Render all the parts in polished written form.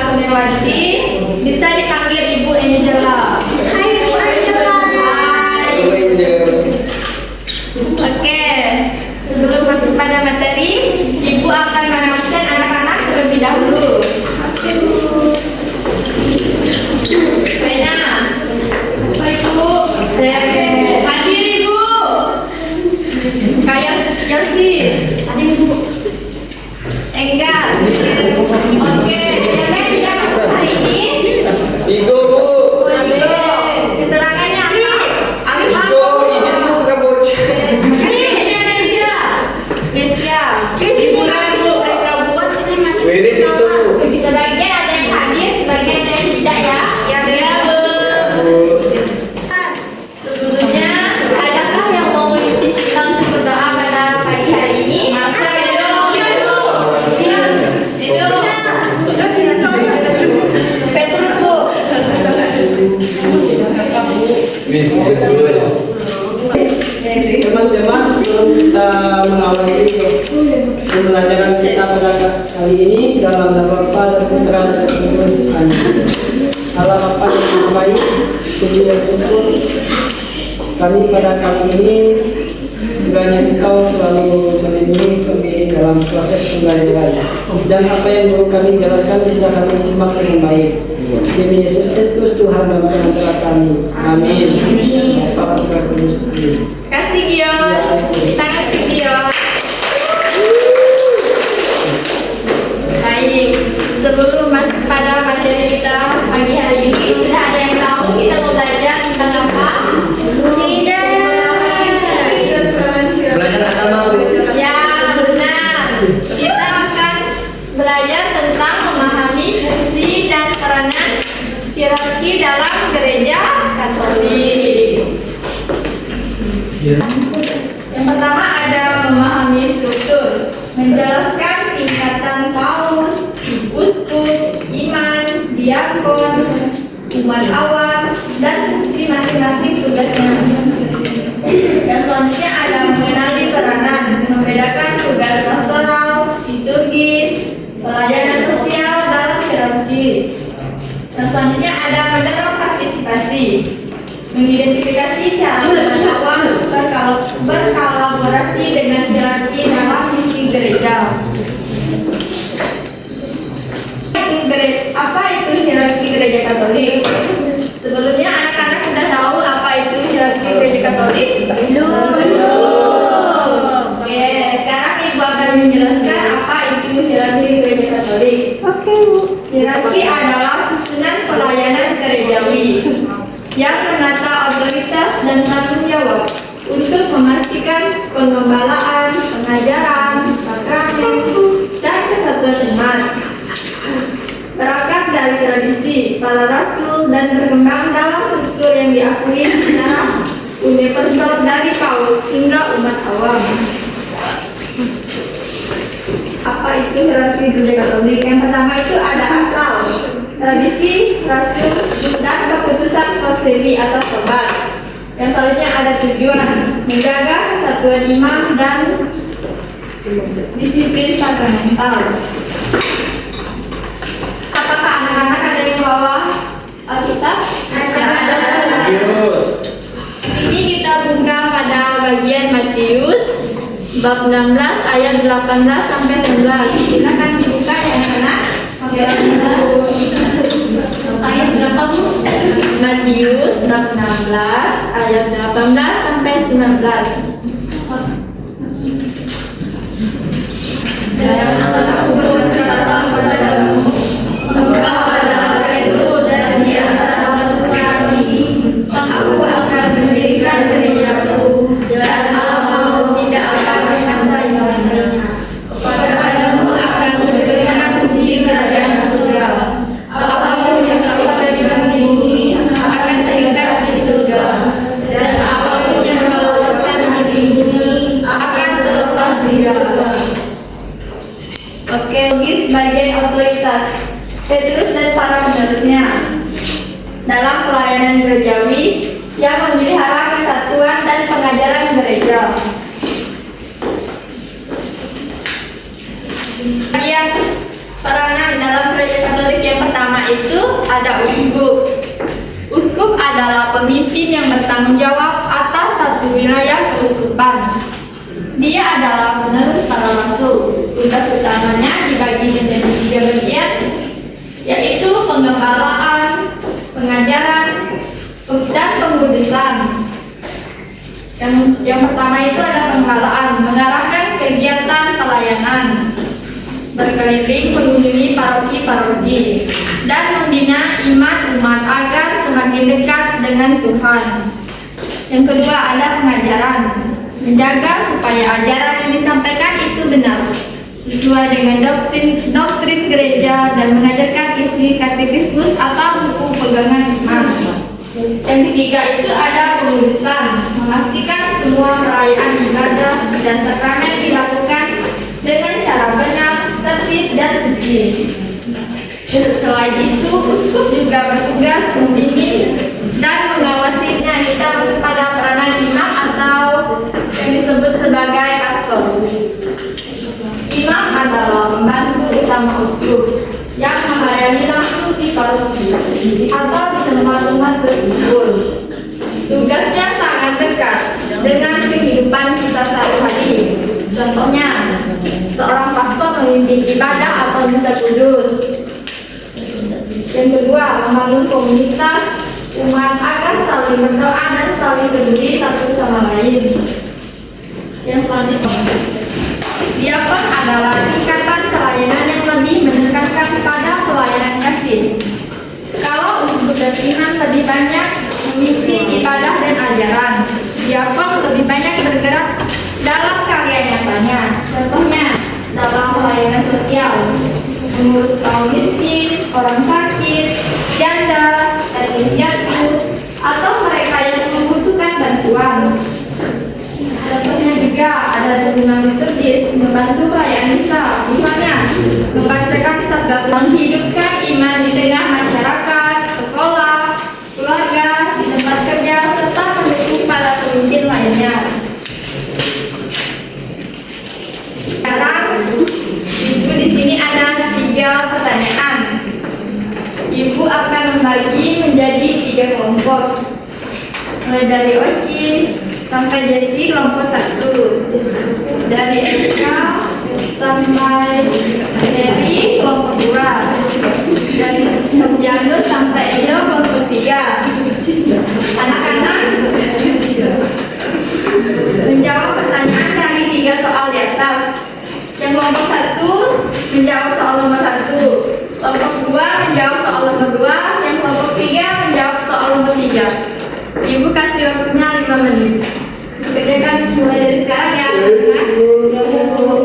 Kurniawati, bisa dipanggil Ibu Angela. Hai Bu Angela. Hai. Oke, sebelum masuk pada materi, Ibu akan mengenalkan anak-anak terlebih dahulu. Oke Bu. Baiknya, Baik Bu. hadir Ibu. Kayak Yosi. Hadir Bu. Enggar. Oke, siapa yang tidak masuk hari ini? Igo bu. Oke, keterangannya apa? Arif Igo izin bu ke Kamboja. Nesia. Guys, ini lagi buat sinematik. Wede itu. Sebagian ada yang hadir, sebagian ada yang tidak ya. Sebelumnya, adakah yang mau mengikuti kita untuk berdoa pada pagi hari ini? Petrus bu. Teman-teman, sebelum kita mengawali pembelajaran kita pada kali ini dalam nama Bapa dan Putra dan Roh Kudus. Amin. Allah Bapa yang Maha Baik, puji dan syukur kami pada kali ini kiranya Engkau selalu melindungi kami dalam proses pembelajaran dan apa yang guru kami jelaskan bisa kami simak dengan baik. Demi Yesus Kristus Tuhan dan Pengacara kami. Amin. Bapa Putra Kudus. Amin. Kasih Gios, tangan si Gios. Baik, sebelum masuk pada materi kita pagi hari ini, sudah ada yang tahu kita mau belajar tentang apa? Tidak. Belajar agama bu. Ya, benar. Kita akan belajar tentang memahami fungsi dan peranan hierarki dalam gereja Katolik. Yang pertama ada memahami struktur, menjelaskan tingkatan paus, uskup, iman, diakon, umat awam, dan fungsi masing-masing tugasnya. Dan selanjutnya ada mengenali peranan, membedakan tugas pastoral, liturgi, pelayanan sosial dalam hierarki. Dan selanjutnya ada mendorong partisipasi, mengidentifikasi cara umat awam berkolaborasi dengan hierarki dalam misi gereja. Apa itu hierarki gereja Katolik? Sebelumnya anak-anak sudah tahu apa itu hierarki gereja Katolik? Belum. Oke, sekarang Ibu akan menjelaskan apa itu hierarki gereja Katolik. Oke Bu. Hierarki adalah susunan pelayanan gerejawi yang menata otoritas dan tanggung jawab untuk memastikan pengembalaan, pengajaran, sakramen, dan kesatuan umat. Berangkat dari tradisi para rasul dan berkembang dalam struktur yang diakui secara universal dari paus hingga umat awam. Apa itu hierarki gereja Katolik? Yang pertama itu ada asal, tradisi, rasul, dan keputusan konsili atau sobat. Yang selanjutnya ada tujuan, menjaga kesatuan iman dan disiplin sakramental. Apakah anak-anak ada yang bawa Alkitab? Ada. Ini kita buka pada bagian Matius bab 16 ayat 18 sampai 19. Silakan dibuka ya anak-anak. Ayat berapa Bu? Matius bab 16 ayat 18 sampai 19. Dan aku berkata kepadamu, engkau adalah Petrus dan di atas batu karang ini aku akan mendirikan gerejaku dan Allah tidak akan menguasainya. Kepadamu akan memberikan kunci kerajaan surga. Apapun yang kau berikan di bumi akan terikat di surga, dan apapun yang kau letakkan di itu ada uskup. Uskup adalah pemimpin yang bertanggung jawab atas satu wilayah keuskupan. Dia adalah penerus para rasul. Tugas utamanya dibagi menjadi 3 bagian, yaitu penggembalaan, pengajaran, dan pengudusan. Yang pertama itu ada penggembalaan, mengarahkan kegiatan pelayanan, berkeliling mengunjungi paroki-paroki, dan membina iman umat agar semakin dekat dengan Tuhan. Yang kedua ada pengajaran, menjaga supaya ajaran yang disampaikan itu benar, sesuai dengan doktrin gereja, dan mengajarkan isi katekismus atau buku pegangan iman. Yang ketiga itu ada pengudusan, memastikan semua perayaan ibadah dan sakramen dilakukan dengan cara benar, tertib, dan suci. Selain itu, uskup juga bertugas membimbing dan mengawasinya. Kita masuk pada peranan imam atau yang disebut sebagai pastor. Imam adalah pembantu utama uskup yang melayani langsung di paroki atau di tempat umat berkumpul. Tugasnya sangat dekat dengan kehidupan kita sehari-hari. Contohnya, seorang pastor memimpin ibadah atau misa kudus. Yang kedua, membangun komunitas umat agar saling berdoa dan saling peduli satu sama lain. Yang selanjutnya, diakon adalah tingkatan pelayanan yang lebih menekankan pada pelayanan kasih. Kalau uskup dan imam lebih banyak memimpin ibadah dan ajaran, diakon lebih banyak bergerak dalam karya nyatanya. Contohnya, dalam pelayanan sosial, mengurus kaum miskin, orang sakit, janda, yatim piatu, atau mereka yang membutuhkan bantuan. Contohnya juga ada dukungan liturgis, membantu perayaan misa, misalnya membacakan sabda, menghidupkan iman di tengah masyarakat, sekolah, keluarga, di tempat kerja, serta mendukung para pemimpin lainnya. Sekarang, Ibu di sini ada 3 pertanyaan. Ibu akan membagi menjadi 3 kelompok, mulai dari Oci sampai Jesse kelompok 1, dari Eka sampai Mary kelompok 2, dari Sarjano sampai Edo kelompok 3. Anak-anak menjawab pertanyaan dari 3 soal di atas. Yang kelompok 1 menjawab soal nomor 1, kelompok 2 menjawab soal nomor 2, yang kelompok 3 menjawab soal nomor 3. Ibu kasih waktunya 5 menit. Kerjakan mulai dari sekarang ya, anak-anak.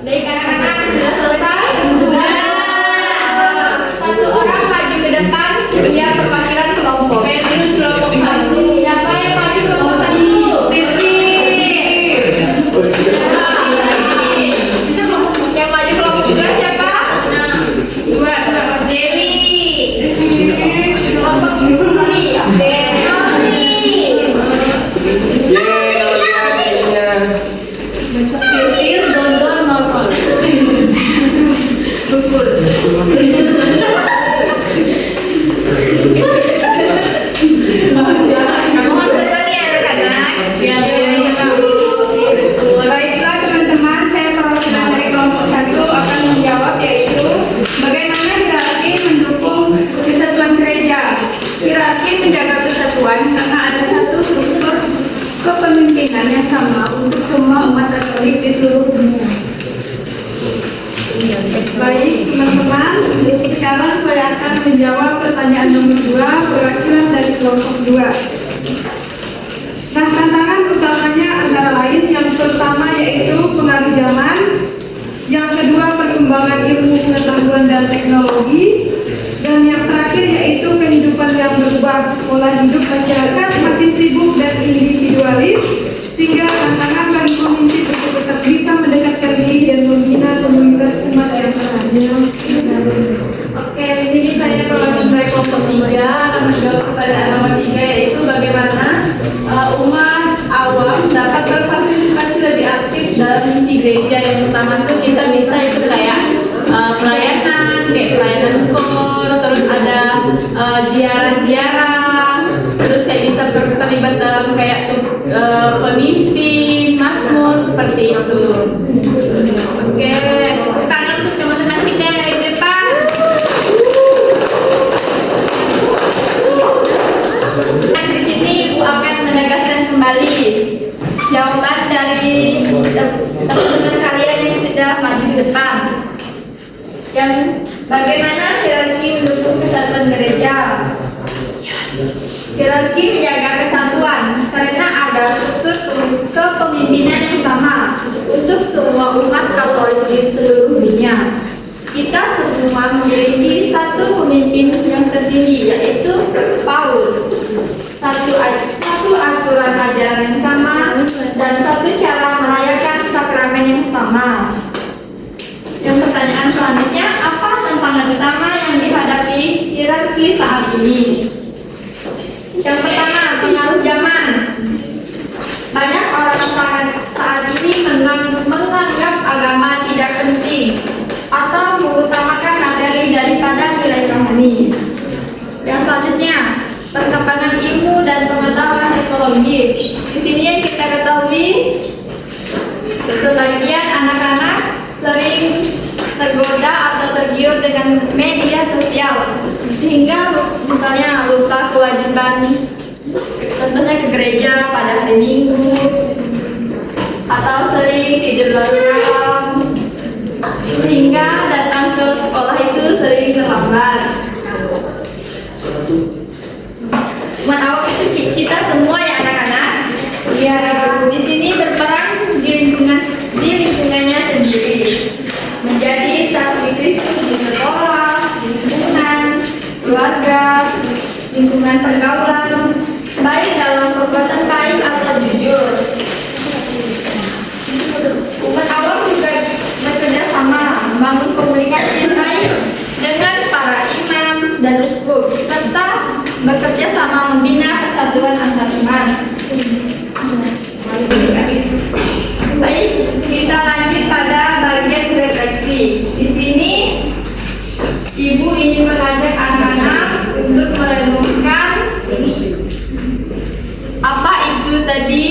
Baik anak-anak, sudah selesai? Sudah. 1 orang maju ke depan biar perwakilan kelompok. Petrus kelompok 1. Siapa yang maju kelompok 1? Rifki. Yang maju kelompok 2 siapa? 2 Jerry. Kelompok 2 Baiklah teman-teman, saya perwakilan dari kelompok 1 akan menjawab, yaitu bagaimana hierarki mendukung kesatuan gereja. Hierarki menjaga kesatuan karena ada satu struktur kepemimpinan yang sama untuk semua umat Katolik di seluruh dunia. Baik teman-teman, sekarang saya akan menjawab pertanyaan nomor 2 perwakilan dari kelompok 2. Nah, tantangan utamanya antara lain yang pertama yaitu pengaruh zaman, yang kedua perkembangan Bagaimana hierarki mendukung kesatuan gereja? Hierarki menjaga kesatuan karena ada struktur kepemimpinan yang sama untuk semua umat Katolik di seluruh dunia. Kita semua memiliki satu pemimpin yang tertinggi, yaitu Paus. Satu aturan ajaran yang sama dan satu cara merayakan sakramen yang sama. Yang pertanyaan selanjutnya, apa tantangan utama yang dihadapi hierarki saat ini? Yang pertama, pengaruh zaman. Banyak orang saat ini menganggap agama tidak penting atau mengutamakan materi daripada nilai rohani. Yang selanjutnya, perkembangan ilmu dan pengetahuan teknologi. Di sini yang kita ketahui, sebagian anak-anak sering tergoda atau tergiur dengan media sosial sehingga misalnya lupa kewajiban, contohnya ke gereja pada hari Minggu, atau sering tidur larut malam sehingga datang ke sekolah itu sering terlambat. Umat awam itu kita semua ya anak-anak, ya di sini berperan di lingkungannya sendiri, menjadi saksi Kristus di sekolah, di lingkungan keluarga, lingkungan pergaulan, baik dalam perbuatan baik atau jujur. Umat awam juga bekerja sama membangun komunikasi yang baik dengan para imam dan uskup, serta bekerja sama membina persatuan antar iman. Baik, kita lanjut pada bagian refleksi. Di sini ibu ingin mengajak anak-anak untuk merenungkan apa itu tadi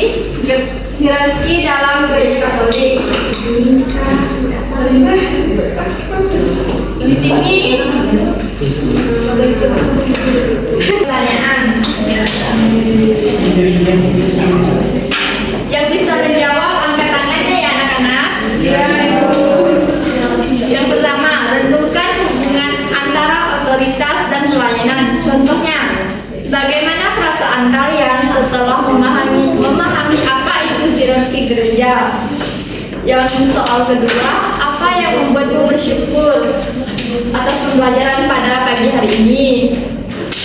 hierarki dalam gereja Katolik. Di sini pertanyaan yang bisa menjawab, angkat tangannya ya anak-anak. Yang pertama, renungkan hubungan antara otoritas dan pelayanan. Contohnya, bagaimana perasaan kalian setelah memahami apa itu hierarki gereja? Yang soal kedua, apa yang membuatmu bersyukur atas pembelajaran pada pagi hari ini?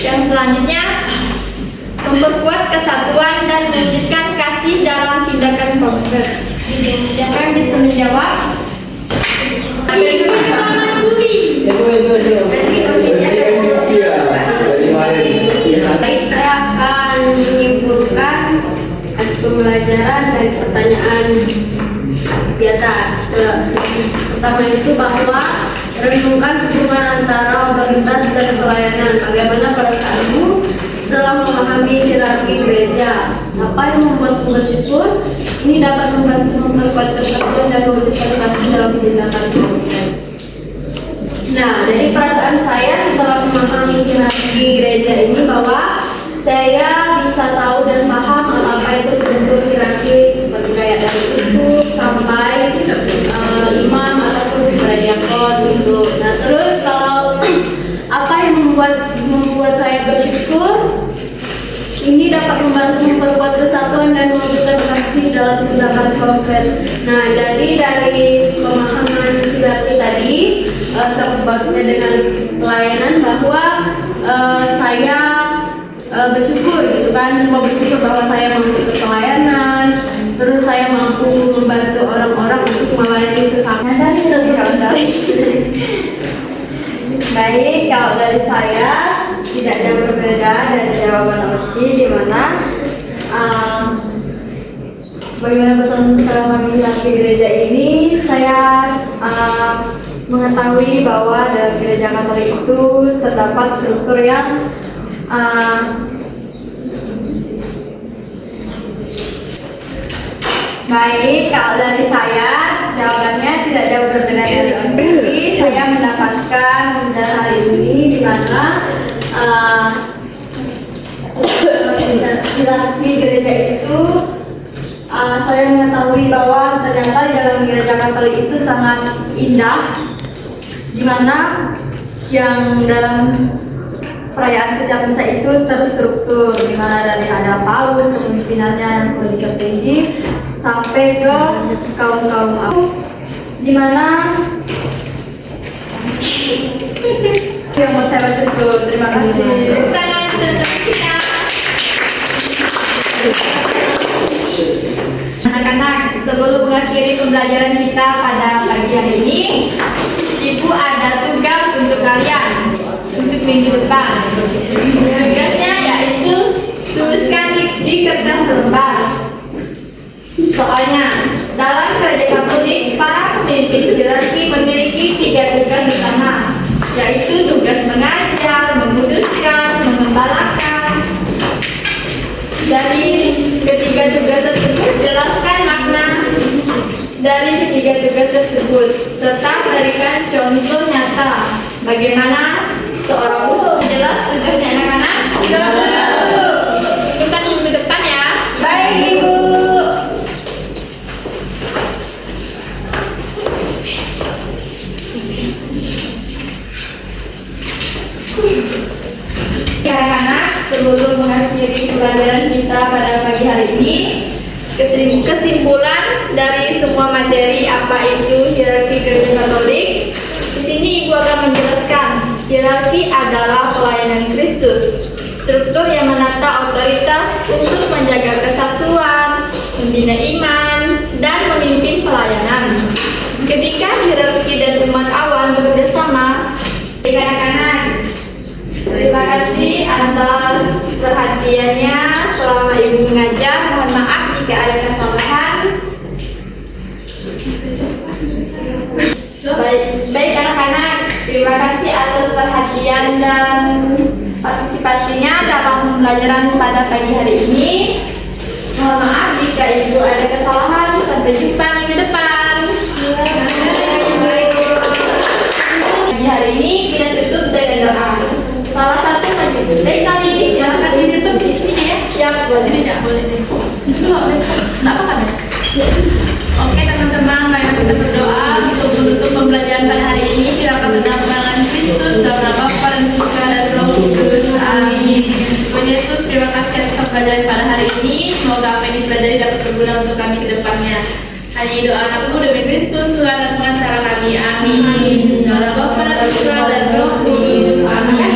Yang selanjutnya, memperkuat kesatuan dan mewujudkan kasih dalam tindakan konkret. Siapa yang bisa menjawab? Baik, saya akan menyimpulkan hasil pembelajaran dari pertanyaan di atas. Pertama itu bahwa renungkan hubungan antara otoritas dan pelayanan. Bagaimana perasaanmu setelah memahami hierarki gereja? Apa yang membuatmu bersyukur? Ini dapat membantu memperkuat kesatuan dan mewujudkan kasih dalam tindakan konkret. Nah, dari perasaan saya setelah memahami hierarki gereja ini bahwa saya bisa tahu dan paham apa itu struktur hierarki, seperti kayak dari uskup sampai imam ataupun prediakon gitu. Nah, terus kalau apa yang membuat saya bersyukur, ini dapat membantu memperkuat kesatuan dan mewujudkan kasih dalam tindakan konkret. Nah, jadi dari pemahaman hierarki tadi, sebabnya dengan pelayanan bahwa saya bersyukur gitu kan, mau bersyukur bahwa saya mampu ikut pelayanan, terus saya mampu membantu orang-orang untuk melayani sesama. Baik, kalau dari saya tidak jauh berbeda dari jawaban Oci, di mana bagaimana pesan setelah menghilangkan gereja ini, saya mengetahui bahwa dalam gereja Katolik itu terdapat struktur yang baik. Kalau dari saya, jawabannya tidak jauh berbeda dari Oci. Saya mendapatkan dalam hal ini di mana hierarki gereja itu, saya mengetahui bahwa ternyata dalam gereja Katolik itu sangat indah, di mana yang dalam perayaan setiap misa itu terstruktur, di mana dari ada paus kepemimpinannya yang lebih tertinggi sampai ke kaum-kaum di mana yang mau saya baca itu. Terima kasih. Tangan untuk kita. Anak-anak, sebelum mengakhiri pembelajaran kita pada pagi hari ini, Ibu ada tugas untuk kalian untuk minggu depan. Tugasnya yaitu tuliskan di kertas lembar. Soalnya dalam Kerajaan Katolik, para pemimpin hierarki memiliki 3 tugas utama, yaitu tugas mengajar, menguduskan, mengembalakan. Dari ketiga tugas tersebut, jelaskan makna dari ketiga tugas tersebut, serta berikan contoh nyata bagaimana seorang musuh. Jelas tugasnya anak-anak? Kita minggu depan ya. Baik, Ibu. Anak-anak, sebelum mengakhiri pembelajaran kita pada pagi hari ini, kesimpulan dari semua materi apa itu hierarki Gereja Katolik. Di sini Ibu akan menjelaskan hierarki adalah pelayanan Kristus, struktur yang menata otoritas untuk menjaga kesatuan, membina iman, dan memimpin pelayanan. Ketika hierarki dan umat awam bekerjasama, anak-anak, terima kasih atas perhatiannya selama Ibu mengajar. Mohon maaf jika ada kesalahan. Baik anak-anak, terima kasih atas perhatian dan partisipasinya dalam pembelajaran pada pagi hari ini. Mohon maaf jika Ibu ada kesalahan. Sampai jumpa minggu depan. Pagi hari ini kita tutup dengan doa. Salah satu baik kali silakan ditutup di sini ya. Siap, buat sini tidak boleh. Itu nggak boleh. Nggak apa-apa ya. Oke teman-teman, mari kita berdoa untuk menutup pembelajaran pada hari ini. Kiranya dalam nama Kristus, dalam nama Bapa dan Putra dan Roh Kudus. Amin. Tuhan Yesus, terima kasih atas pembelajaran pada hari ini. Semoga apa yang dipelajari dapat berguna untuk kami ke depannya. Hanya doa anakmu demi Kristus, Tuhan dan pengacara kami. Amin. Dalam nama Bapa dan Putra dan Roh Kudus. Amin.